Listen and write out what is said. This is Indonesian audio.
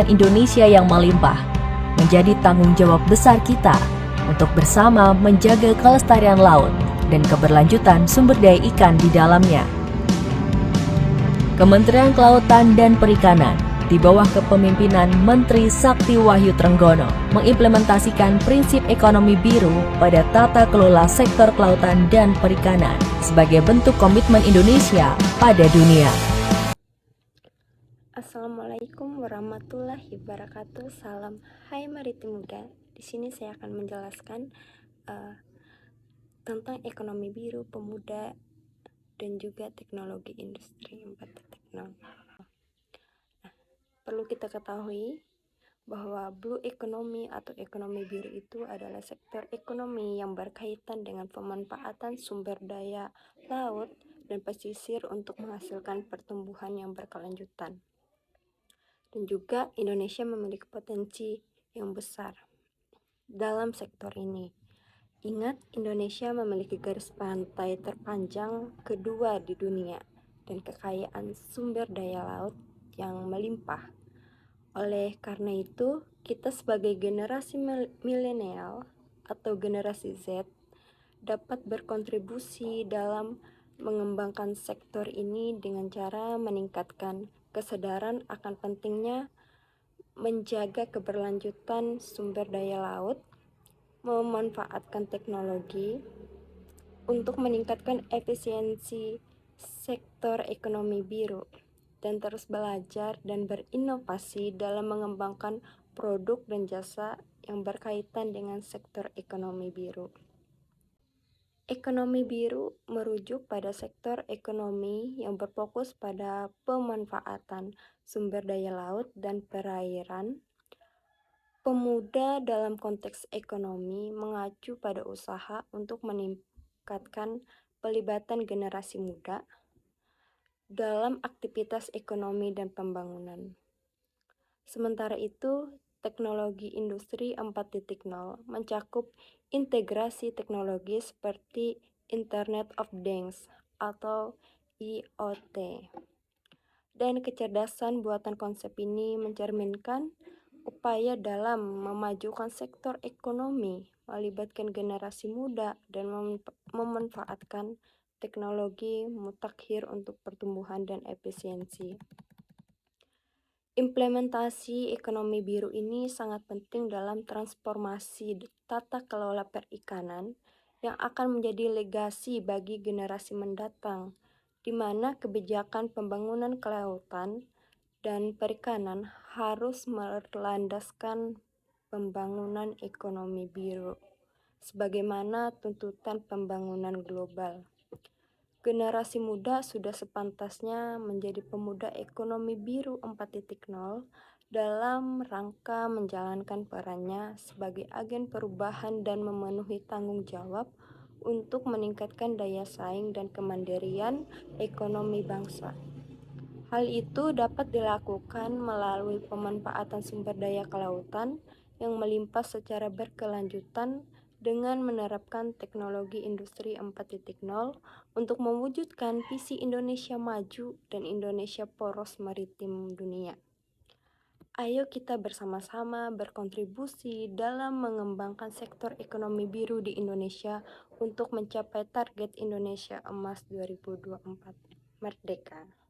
Indonesia yang melimpah menjadi tanggung jawab besar kita untuk bersama menjaga kelestarian laut dan keberlanjutan sumber daya ikan di dalamnya. Kementerian Kelautan dan Perikanan di bawah kepemimpinan Menteri Sakti Wahyu Trenggono mengimplementasikan prinsip ekonomi biru pada tata kelola sektor kelautan dan perikanan sebagai bentuk komitmen Indonesia pada dunia. Assalamualaikum warahmatullahi wabarakatuh. Salam Hai Maritim Muda. Di sini saya akan menjelaskan tentang ekonomi biru, pemuda, dan juga teknologi industri 4.0. Perlu kita ketahui bahwa blue economy atau ekonomi biru itu adalah sektor ekonomi yang berkaitan dengan pemanfaatan sumber daya laut dan pesisir untuk menghasilkan pertumbuhan yang berkelanjutan. Dan juga Indonesia memiliki potensi yang besar dalam sektor ini. Ingat, Indonesia memiliki garis pantai terpanjang kedua di dunia dan kekayaan sumber daya laut yang melimpah. Oleh karena itu, kita sebagai generasi milenial atau generasi Z dapat berkontribusi dalam mengembangkan sektor ini dengan cara meningkatkan kesadaran akan pentingnya menjaga keberlanjutan sumber daya laut, memanfaatkan teknologi untuk meningkatkan efisiensi sektor ekonomi biru, dan terus belajar dan berinovasi dalam mengembangkan produk dan jasa yang berkaitan dengan sektor ekonomi biru. Ekonomi biru merujuk pada sektor ekonomi yang berfokus pada pemanfaatan sumber daya laut dan perairan. Pemuda dalam konteks ekonomi mengacu pada usaha untuk meningkatkan pelibatan generasi muda dalam aktivitas ekonomi dan pembangunan. Sementara itu, teknologi industri 4.0 mencakup integrasi teknologi seperti Internet of Things atau IoT. Dan kecerdasan buatan konsep ini mencerminkan upaya dalam memajukan sektor ekonomi, melibatkan generasi muda, dan memanfaatkan teknologi mutakhir untuk pertumbuhan dan efisiensi. Implementasi ekonomi biru ini sangat penting dalam transformasi tata kelola perikanan yang akan menjadi legasi bagi generasi mendatang, di mana kebijakan pembangunan kelautan dan perikanan harus berlandaskan pembangunan ekonomi biru, sebagaimana tuntutan pembangunan global. Generasi muda sudah sepantasnya menjadi pemuda ekonomi biru 4.0 dalam rangka menjalankan perannya sebagai agen perubahan dan memenuhi tanggung jawab untuk meningkatkan daya saing dan kemandirian ekonomi bangsa. Hal itu dapat dilakukan melalui pemanfaatan sumber daya kelautan yang melimpah secara berkelanjutan dengan menerapkan teknologi industri 4.0 untuk mewujudkan visi Indonesia maju dan Indonesia poros maritim dunia. Ayo kita bersama-sama berkontribusi dalam mengembangkan sektor ekonomi biru di Indonesia untuk mencapai target Indonesia Emas 2024. Merdeka!